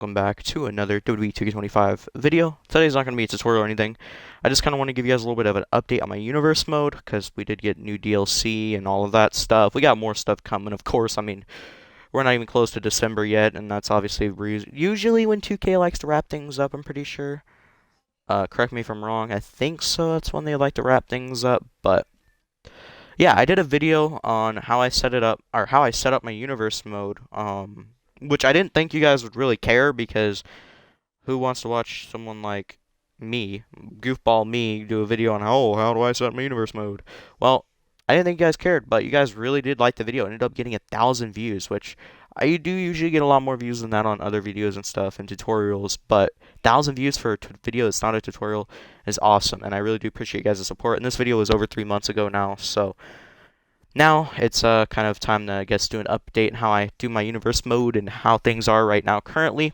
Welcome back to another WWE 2K25 video. Today's not going to be a tutorial or anything. I just kind of want to give you guys a little bit of an update on my universe mode, because we did get new DLC and all of that stuff. We got more stuff coming, of course. I mean, we're not even close to December yet, and that's obviously usually when 2K likes to wrap things up, I'm pretty sure. Correct me if I'm wrong. I think so. That's when they like to wrap things up, but yeah, I did a video on how I set it up, or how I set up my universe mode, which I didn't think you guys would really care, because who wants to watch someone like me, goofball me, do a video on how do I set up my universe mode? Well, I didn't think you guys cared, but you guys really did like the video. It ended up getting 1,000 views, which I do usually get a lot more views than that on other videos and stuff and tutorials, but 1,000 views for a video that's not a tutorial is awesome, and I really do appreciate you guys' support. And this video was over 3 months ago now, so now it's kind of time to, I guess, do an update on how I do my universe mode and how things are right now currently.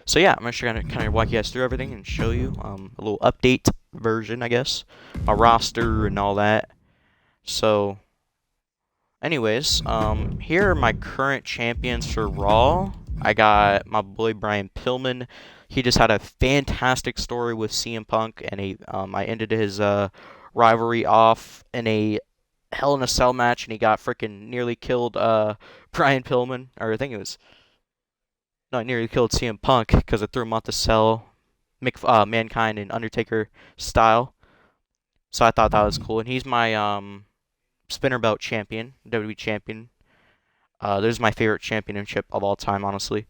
So yeah, I'm just gonna kind of walk you guys through everything and show you a little update version, I guess, my roster and all that. So, anyways, here are my current champions for Raw. I got my boy Brian Pillman. He just had a fantastic story with CM Punk, and I ended his rivalry off in a Hell in a Cell match, and he got freaking nearly killed Brian Pillman, or I think it was, no, nearly killed CM Punk because I threw him off the cell, Mankind and Undertaker style. So I thought that was cool, and he's my spinner belt champion, WWE champion. This is my favorite championship of all time, honestly.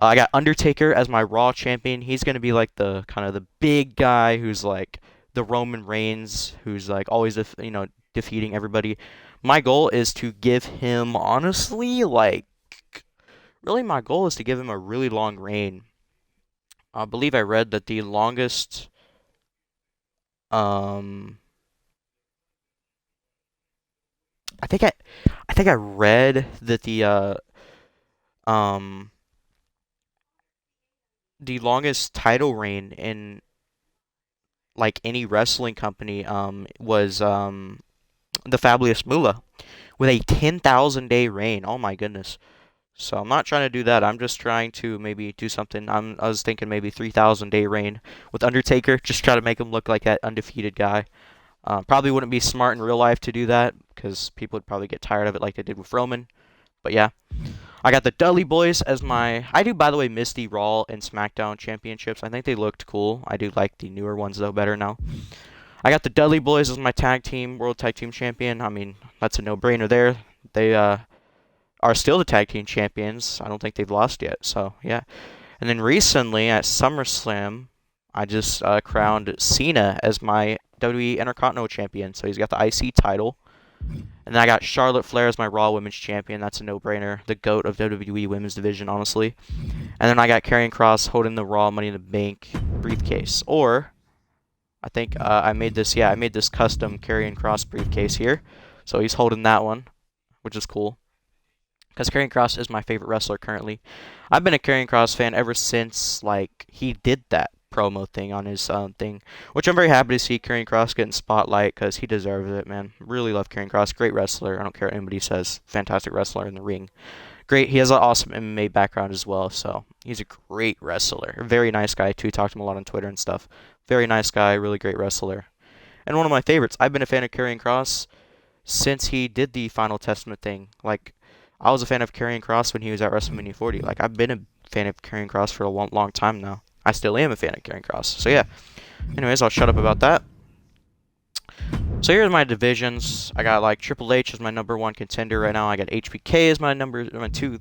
I got Undertaker as my Raw champion. He's gonna be like the kind of the big guy who's like the Roman Reigns, who's like always defeating everybody. My goal is to give him, honestly, like, really my goal is to give him a really long reign. I believe I read that the longest um I think I read that um the longest title reign in like any wrestling company was the Fabulous Moolah with a 10,000 day reign. Oh my goodness. So I'm not trying to do that. I'm just trying to maybe do something. I was thinking maybe 3,000 day reign with Undertaker. Just try to make him look like that undefeated guy. Probably wouldn't be smart in real life to do that, because people would probably get tired of it like they did with Roman. But yeah, I got the Dudley Boys as my. I do, by the way, miss the Raw and SmackDown championships. I think they looked cool. I do like the newer ones though better now. I got the Dudley Boys as my world tag team champion. I mean, that's a no-brainer there. They are still the tag team champions. I don't think they've lost yet. So yeah. And then recently at SummerSlam, I just crowned Cena as my WWE Intercontinental Champion. So he's got the IC title. And then I got Charlotte Flair as my Raw Women's Champion. That's a no-brainer. The GOAT of WWE Women's Division, honestly. And then I got Karrion Kross holding the Raw Money in the Bank briefcase. Or, I think I made this custom Karrion Kross briefcase here. So he's holding that one, which is cool, because Karrion Kross is my favorite wrestler currently. I've been a Karrion Kross fan ever since, like, he did that promo thing on his thing, which I'm very happy to see Karrion Kross getting spotlight, because he deserves it, man. Really love Karrion Kross. Great wrestler. I don't care what anybody says. Fantastic wrestler in the ring. Great. He has an awesome MMA background as well, so he's a great wrestler. A very nice guy, too. Talked to him a lot on Twitter and stuff. Very nice guy. Really great wrestler. And one of my favorites. I've been a fan of Karrion Kross since he did the Final Testament thing. Like, I was a fan of Karrion Kross when he was at WrestleMania 40. Like, I've been a fan of Karrion Kross for a long, long time now. I still am a fan of Karrion Kross. So yeah. Anyways, I'll shut up about that. So here's my divisions. I got like Triple H as my #1 contender right now. I got HBK as my my 2.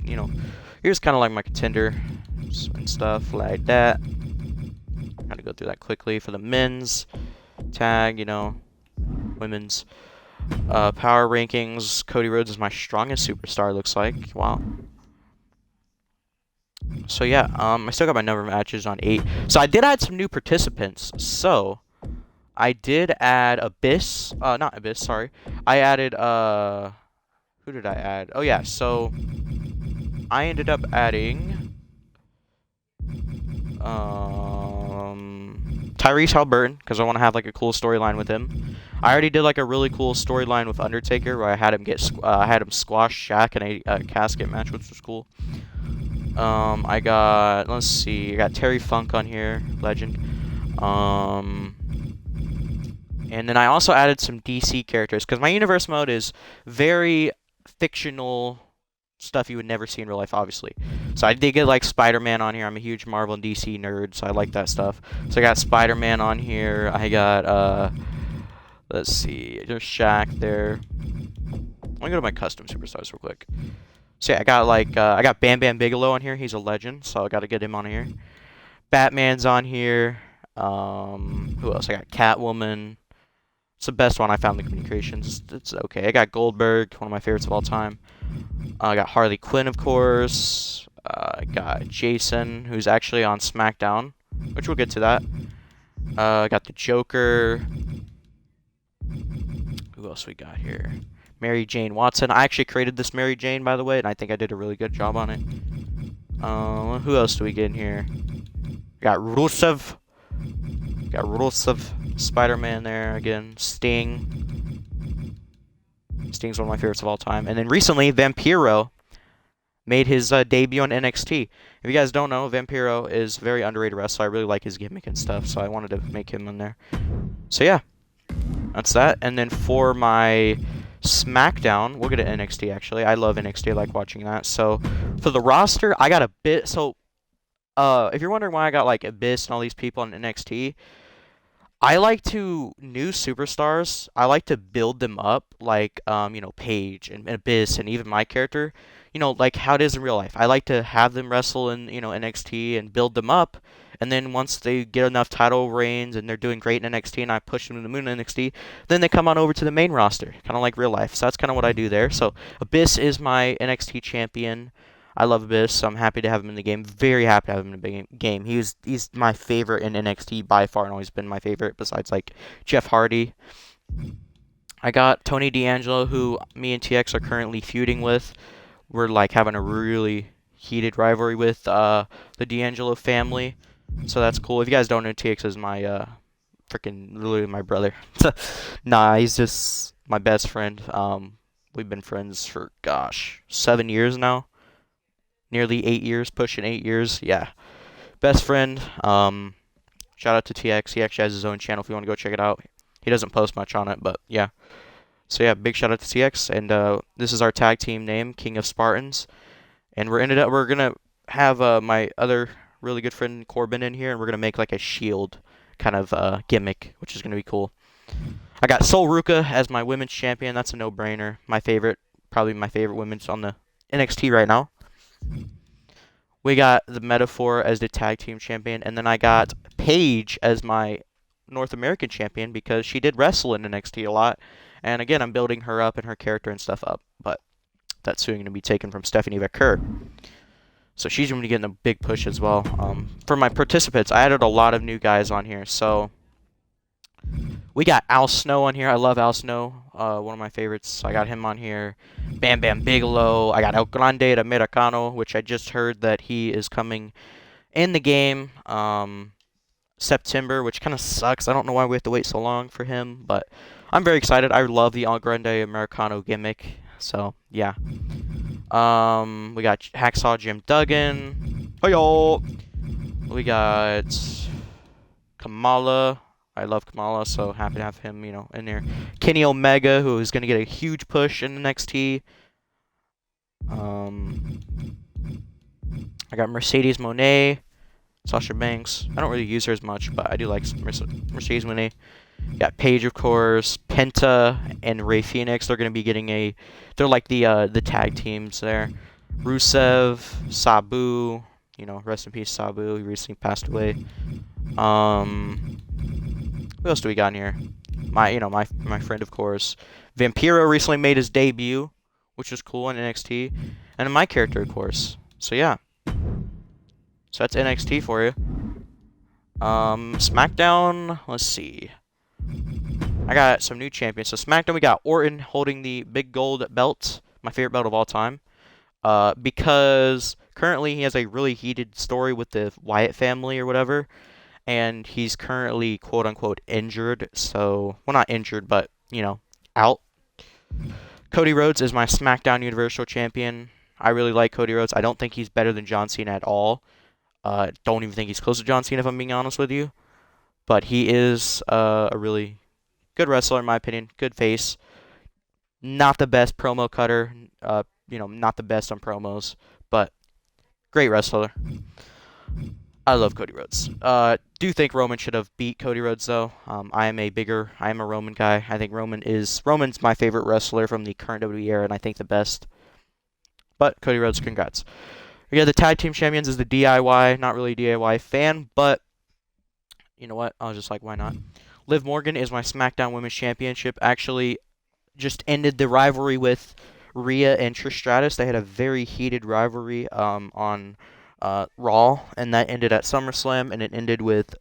Here's kind of like my contender and stuff like that. I'm gonna go through that quickly for the men's tag. Women's. Power rankings. Cody Rhodes is my strongest superstar, looks like. Wow. So yeah, I still got my number of matches on 8. So I did add some new participants. So I did add Abyss. Not Abyss, sorry. I added who did I add? Oh yeah, so I ended up adding Tyrese Halliburton, because I want to have like a cool storyline with him. I already did like a really cool storyline with Undertaker, where I had him squash Shaq in a casket match, which was cool. I got, let's see, I got Terry Funk on here, legend. Um, and then I also added some DC characters because my universe mode is very fictional stuff you would never see in real life, obviously. So I did get like Spider-Man on here. I'm a huge Marvel and DC nerd, so I like that stuff. So I got Spider-Man on here. I got let's see, there's Shaq there. Let me go to my custom superstars real quick. So yeah, I got like I got Bam Bam Bigelow on here. He's a legend, so I got to get him on here. Batman's on here. Who else? I got Catwoman. It's the best one I found in the communications. It's okay. I got Goldberg, one of my favorites of all time. I got Harley Quinn, of course. I got Jason, who's actually on Smackdown, which we'll get to that. I got the Joker. Who else we got here? Mary Jane Watson. I actually created this Mary Jane, by the way, and I think I did a really good job on it. Who else do we get in here? Got Rusev. Got Rusev. Spider-Man there again. Sting. Sting's one of my favorites of all time. And then recently, Vampiro made his debut on NXT. If you guys don't know, Vampiro is a very underrated wrestler. I really like his gimmick and stuff, so I wanted to make him in there. So yeah, that's that. And then for my Smackdown, we'll get to NXT actually. I love NXT. I like watching that. So for the roster, I got a bit. So if you're wondering why I got like Abyss and all these people in NXT, I like to new superstars. I like to build them up, like you know, Paige and Abyss and even my character. You know, like how it is in real life. I like to have them wrestle in NXT and build them up, and then once they get enough title reigns and they're doing great in NXT, and I push them to the moon in NXT, then they come on over to the main roster, kind of like real life. So that's kind of what I do there. So Abyss is my NXT champion. I love Abyss, so I'm happy to have him in the game. Very happy to have him in the game. He's my favorite in NXT by far, and always been my favorite. Besides like Jeff Hardy, I got Tony D'Angelo, who me and TX are currently feuding with. We're like having a really heated rivalry with the D'Angelo family, so that's cool. If you guys don't know, TX is my freaking literally my brother. Nah, he's just my best friend. We've been friends for gosh 7 years now. Nearly 8 years, pushing 8 years. Yeah, best friend. Shout out to TX. He actually has his own channel if you want to go check it out. He doesn't post much on it, but yeah. So yeah, big shout out to TX. And this is our tag team name, King of Spartans. And we're gonna have my other really good friend Corbin in here, and we're gonna make like a shield kind of gimmick, which is gonna be cool. I got Sol Ruka as my women's champion. That's a no-brainer. My favorite, probably my favorite women's on the NXT right now. We got the Metaphor as the tag team champion, and then I got Paige as my North American champion because she did wrestle in NXT a lot. And again, I'm building her up and her character and stuff up, but that's soon going to be taken from Stephanie Vaquer. So she's going to be getting a big push as well. For my participants, I added a lot of new guys on here. So we got Al Snow on here. I love Al Snow, one of my favorites. I got him on here. Bam Bam Bigelow. I got El Grande Americano, which I just heard that he is coming in the game September, which kind of sucks. I don't know why we have to wait so long for him, but I'm very excited. I love the El Grande Americano gimmick. So yeah. We got Hacksaw Jim Duggan. Hey-yo! We got Kamala. I love Kamala, so happy to have him, in there. Kenny Omega, who is going to get a huge push in NXT. I got Mercedes Moné, Sasha Banks. I don't really use her as much, but I do like Mercedes Moné. Got Paige, of course, Penta, and Rey Fenix. They're going to be getting they're like the tag teams there. Rusev, Sabu, rest in peace, Sabu. He recently passed away. Who else do we got in here? My friend, of course. Vampiro recently made his debut, which was cool in NXT. And my character, of course. So, yeah. So, that's NXT for you. SmackDown, let's see. I got some new champions. So, SmackDown, we got Orton holding the big gold belt. My favorite belt of all time. Because currently he has a really heated story with the Wyatt family or whatever. And he's currently, quote-unquote, injured. So, well, not injured, but, out. Cody Rhodes is my SmackDown Universal Champion. I really like Cody Rhodes. I don't think he's better than John Cena at all. Don't even think he's close to John Cena if I'm being honest with you. But he is a really good wrestler in my opinion. Good face. Not the best promo cutter. Not the best on promos, but great wrestler. I love Cody Rhodes. Do think Roman should have beat Cody Rhodes though. I am a Roman guy. I think Roman's my favorite wrestler from the current WWE era, and I think the best. But Cody Rhodes, congrats. Yeah, the tag team champions is the DIY. Not really a DIY fan, but you know what? I was just like, why not? Liv Morgan is my SmackDown Women's Championship. Actually, just ended the rivalry with Rhea and Trish Stratus. They had a very heated rivalry on Raw, and that ended at SummerSlam, and it ended with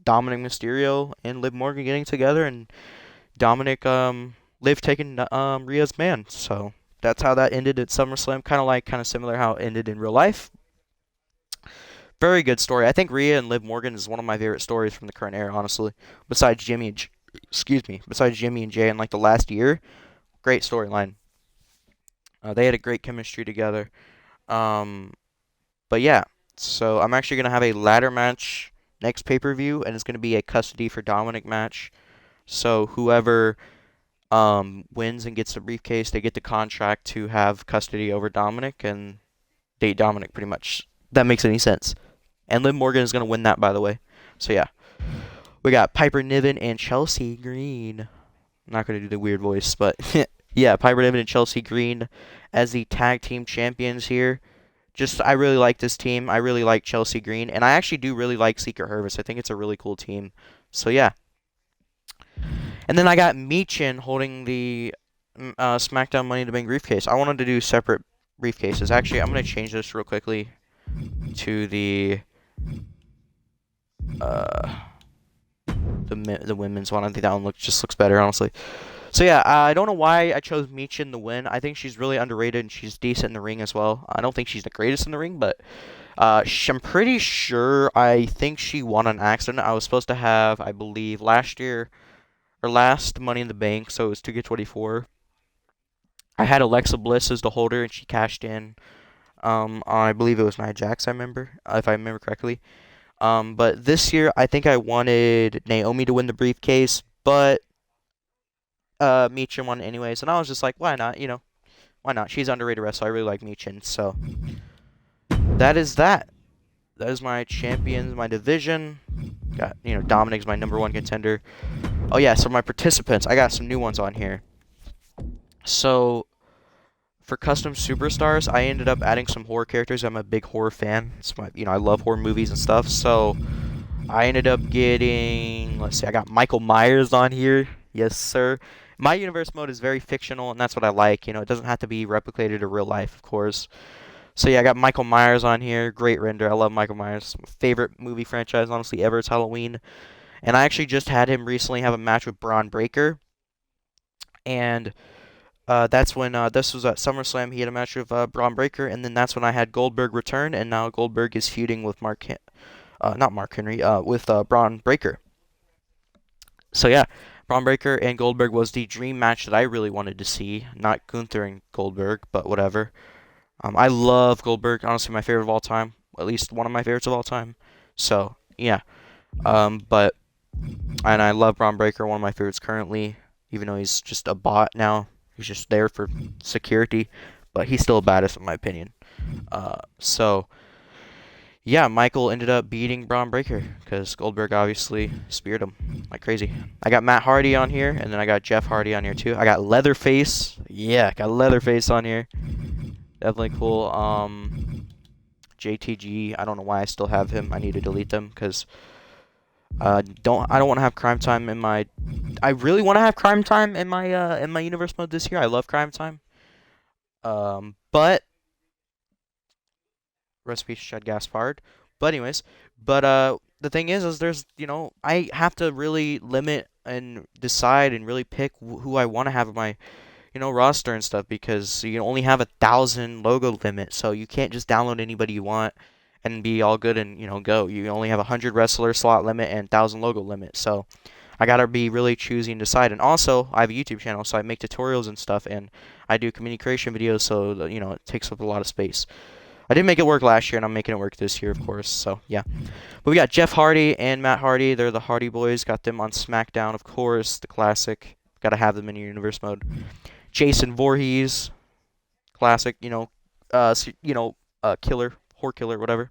Dominic Mysterio and Liv Morgan getting together, and Liv taking Rhea's man. So that's how that ended at SummerSlam. Kind of similar how it ended in real life. Very good story. I think Rhea and Liv Morgan is one of my favorite stories from the current era, honestly. Besides besides Jimmy and Jay in like the last year, great storyline. They had a great chemistry together. Um, but yeah, so I'm actually gonna have a ladder match next pay-per-view, and it's gonna be a custody for Dominic match. So whoever wins and gets the briefcase, they get the contract to have custody over Dominic and date Dominic pretty much. That makes any sense. And Liv Morgan is gonna win that, by the way. So yeah, we got Piper Niven and Chelsea Green. I'm not gonna do the weird voice, but yeah, Piper Niven and Chelsea Green as the tag team champions here. I really like this team. I really like Chelsea Green, and I actually do really like Secret Service. I think it's a really cool team. So yeah. And then I got Michin holding the SmackDown Money in the Bank briefcase. I wanted to do separate briefcases. Actually, I'm gonna change this real quickly to the women's one. I think that one just looks better, honestly. So yeah, I don't know why I chose Michin to win. I think she's really underrated and she's decent in the ring as well. I don't think she's the greatest in the ring, but I'm pretty sure I think she won on accident. I was supposed to have, I believe, last Money in the Bank, so it was 2K24. I had Alexa Bliss as the holder and she cashed in. I believe it was Nia Jax, if I remember correctly. But this year I think I wanted Naomi to win the briefcase, but Michin won anyways, and I was just like, why not? Why not? She's underrated wrestler. I really like Michin, so that is that. That is my champions, my division. Got Dominic's my #1 contender. Oh yeah, so my participants, I got some new ones on here. So for custom superstars, I ended up adding some horror characters. I'm a big horror fan. I love horror movies and stuff. So I ended up getting, let's see, I got Michael Myers on here. Yes, sir. My universe mode is very fictional, and that's what I like. It doesn't have to be replicated in real life, of course. So yeah, I got Michael Myers on here. Great render. I love Michael Myers. My favorite movie franchise, honestly, ever is Halloween. And I actually just had him recently have a match with Braun Breaker. And that's when this was at SummerSlam. He had a match with Braun Breaker, and then that's when I had Goldberg return, and now Goldberg is feuding with not Mark Henry, with Braun Breaker. So yeah, Braun Breaker and Goldberg was the dream match that I really wanted to see. Not Gunther and Goldberg, but whatever. I love Goldberg, honestly, my favorite of all time. At least one of my favorites of all time. So yeah, and I love Braun Breaker, one of my favorites currently. Even though he's just a bot now, he's just there for security, but he's still a badass in my opinion. So yeah, Michael ended up beating Braun Breaker because Goldberg obviously speared him like crazy. I got Matt Hardy on here, and then I got Jeff Hardy on here too. I got Leatherface. Yeah, got Leatherface on here. Definitely cool. JTG. I don't know why I still have him. I need to delete them because I don't want to have Crime Time in my. I really want to have Crime Time in my universe mode this year. I love Crime Time. But recipe Shad Gaspard. But anyways, the thing is there's I have to really limit and decide and really pick who I want to have in my roster and stuff because you only have 1,000 logo limit, so you can't just download anybody you want and be all good and go. You only have 100 wrestler slot limit and 1,000 logo limit, so I gotta be really choosy and decide. And also, I have a YouTube channel, so I make tutorials and stuff, and I do community creation videos, so you know it takes up a lot of space. I did make it work last year, and I'm making it work this year, of course. So yeah. But we got Jeff Hardy and Matt Hardy. They're the Hardy Boys. Got them on Smackdown, of course, the classic. Gotta have them in your universe mode. Jason Voorhees, classic. Killer, horror killer, whatever.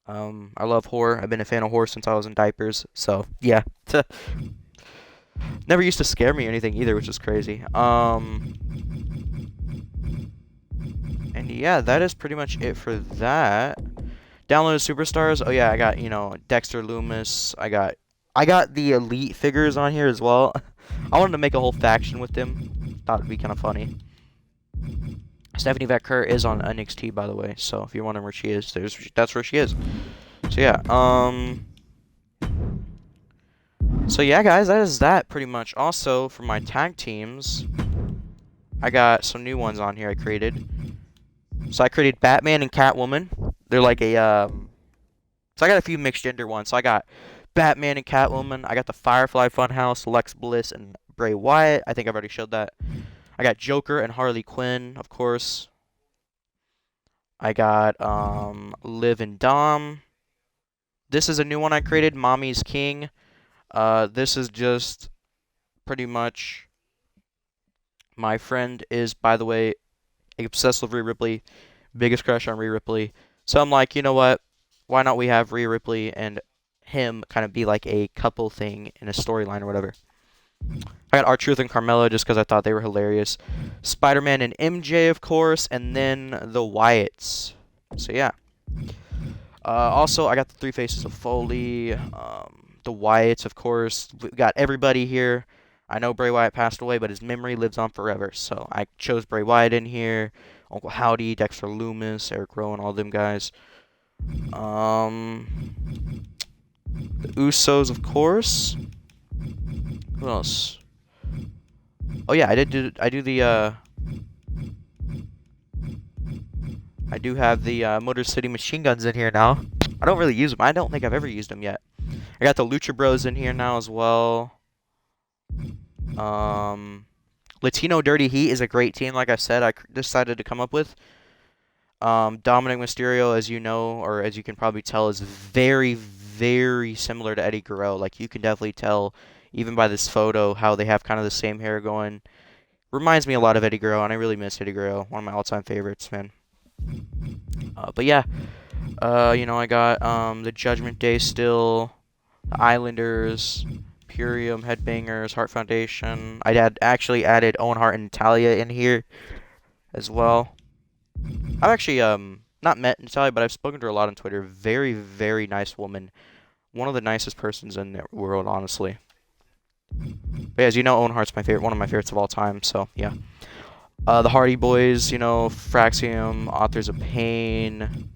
I love horror. I've been a fan of horror since I was in diapers. So yeah, never used to scare me or anything either, which is crazy. And yeah, that is pretty much it for that. Downloaded superstars. Oh yeah, I got Dexter Loomis. I got the elite figures on here as well. I wanted to make a whole faction with them. Thought it'd be kind of funny. Stephanie Vaquer is on NXT, by the way. So if you're wondering where she is, that's where she is. So yeah, So yeah, guys, that is that pretty much. Also, for my tag teams, I got some new ones on here I created. So I created Batman and Catwoman. They're like a So I got a few mixed gender ones. So I got Batman and Catwoman. I got the Firefly Funhouse, Lex Bliss and Bray Wyatt. I think I've already showed that. I got Joker and Harley Quinn, of course. I got Liv and Dom. This is a new one I created, Mommy's King. This is just pretty much my friend is, by the way, obsessed with Rhea Ripley, biggest crush on Rhea Ripley. So I'm like, you know what? Why not we have Rhea Ripley and him kind of be like a couple thing in a storyline or whatever. I got R-Truth and Carmella just because I thought they were hilarious. Spider-Man and MJ, of course, and then the Wyatts. So yeah. Also, I got the Three Faces of Foley, the Wyatts, of course. We got everybody here. I know Bray Wyatt passed away, but his memory lives on forever. So I chose Bray Wyatt in here. Uncle Howdy, Dexter Loomis, Eric Rowan, all them guys. The Usos, of course. Who else? Oh yeah, I do have the Motor City Machine Guns in here now. I don't really use them. I don't think I've ever used them yet. I got the Lucha Bros in here now as well. Latino Dirty Heat is a great team, like I said. I decided to come up with. Dominic Mysterio, as you know, or as you can probably tell, is very, very similar to Eddie Guerrero. Like, you can definitely tell, even by this photo, how they have kind of the same hair going. Reminds me a lot of Eddie Guerrero, and I really miss Eddie Guerrero. One of my all-time favorites, man. But yeah, I got the Judgment Day still, the Islanders, Purium, Headbangers, Heart Foundation. I actually added Owen Hart and Natalia in here as well. I've actually not met Natalia, but I've spoken to her a lot on Twitter. Very, very nice woman. One of the nicest persons in the world, honestly. But as you know, Owen Hart's one of my favorites of all time. So yeah. The Hardy Boys, Fraxium, Authors of Pain,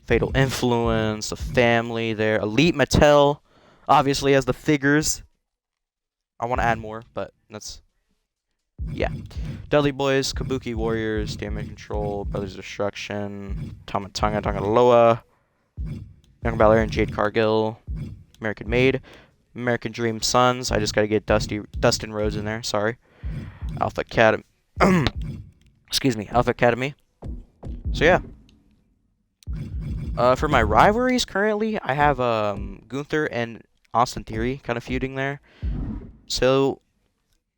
Fatal Influence, The Family there. Elite Mattel, obviously, has the figures. I want to add more, but that's... Yeah. Dudley Boys, Kabuki Warriors, Damage Control, Brothers Destruction, Tonga Loa, Young Balor and Jade Cargill, American Made, American Dream Sons. I just got to get Dustin Rhodes in there, sorry. Alpha Academy. Excuse me, Alpha Academy. So yeah. For my rivalries currently, I have Gunther and Austin Theory kind of feuding there. So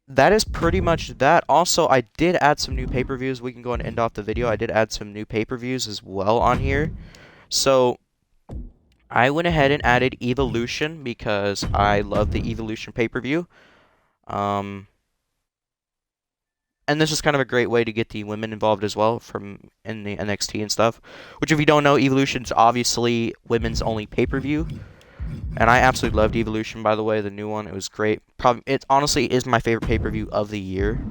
that is pretty much that. Also, I did add some new pay-per-views. We can go and end off the video. I did add some new pay-per-views as well on here. So I went ahead and added Evolution because I love the Evolution pay-per-view. And this is kind of a great way to get the women involved as well in the NXT and stuff. Which, if you don't know, Evolution's obviously women's only pay-per-view. And I absolutely loved Evolution, by the way, the new one. It was great. It honestly is my favorite pay-per-view of the year.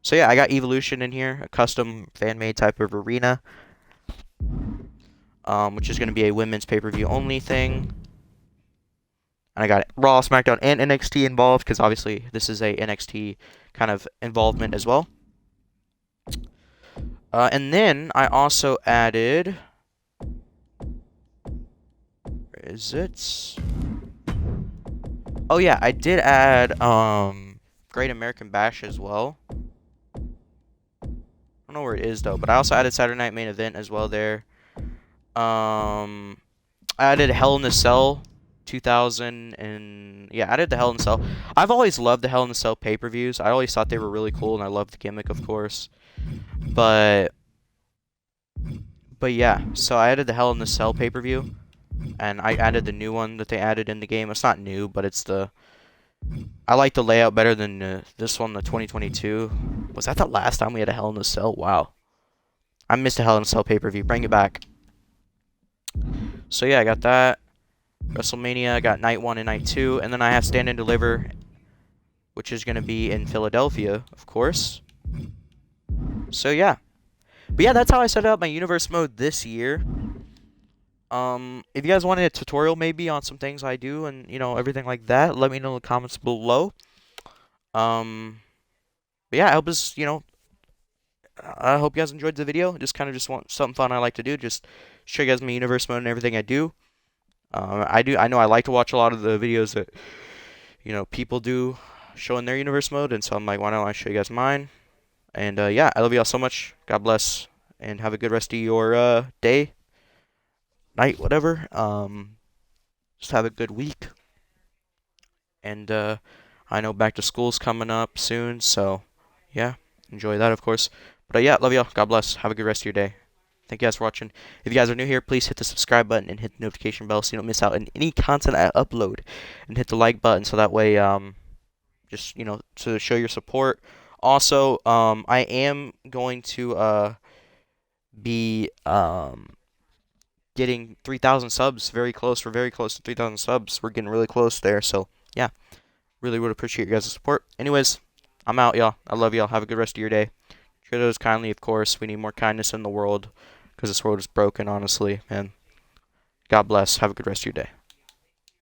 So yeah, I got Evolution in here, a custom fan-made type of arena. Which is going to be a women's pay-per-view only thing. And I got Raw, SmackDown, and NXT involved, because obviously this is a NXT kind of involvement as well. And then I also added... Where is it? Oh yeah, I did add Great American Bash as well. I don't know where it is though, but I also added Saturday Night Main Event as well there. Um, I added Hell in a Cell 2000 and yeah, I added the Hell in a Cell. I've always loved the Hell in a Cell pay-per-views. I always thought they were really cool and I loved the gimmick, of course. But yeah, so I added the Hell in a Cell pay-per-view and I added the new one that they added in the game. It's not new, but it's the I like the layout better than this one, the 2022. Was that the last time we had a Hell in a Cell? Wow. I missed a Hell in a Cell pay-per-view. Bring it back. So yeah, I got that. WrestleMania, I got night 1 and night 2, and then I have Stand and Deliver, which is going to be in Philadelphia, of course. So yeah. But yeah, that's how I set up my universe mode this year. If you guys wanted a tutorial maybe on some things I do and, you know, everything like that, let me know in the comments below. But yeah, I hope this, you know, I hope you guys enjoyed the video. Just want something fun I like to do. Just show you guys my universe mode and everything I do. I know I like to watch a lot of the videos that, you know, people do showing their universe mode, and so I'm like, why don't I show you guys mine? And yeah, I love y'all so much. God bless, and have a good rest of your day, night, whatever. Just have a good week. And I know back to school's coming up soon, so yeah, enjoy that, of course. But yeah, love y'all. God bless. Have a good rest of your day. Thank you guys for watching. If you guys are new here, please hit the subscribe button and hit the notification bell so you don't miss out on any content I upload. And hit the like button so that way, just, you know, to show your support. Also, I am going to be getting 3,000 subs. Very close. We're very close to 3,000 subs. We're getting really close there. So yeah, really would appreciate your guys' support. Anyways, I'm out, y'all. I love y'all. Have a good rest of your day. Treat others kindly, of course. We need more kindness in the world because this world is broken, honestly. And God bless. Have a good rest of your day.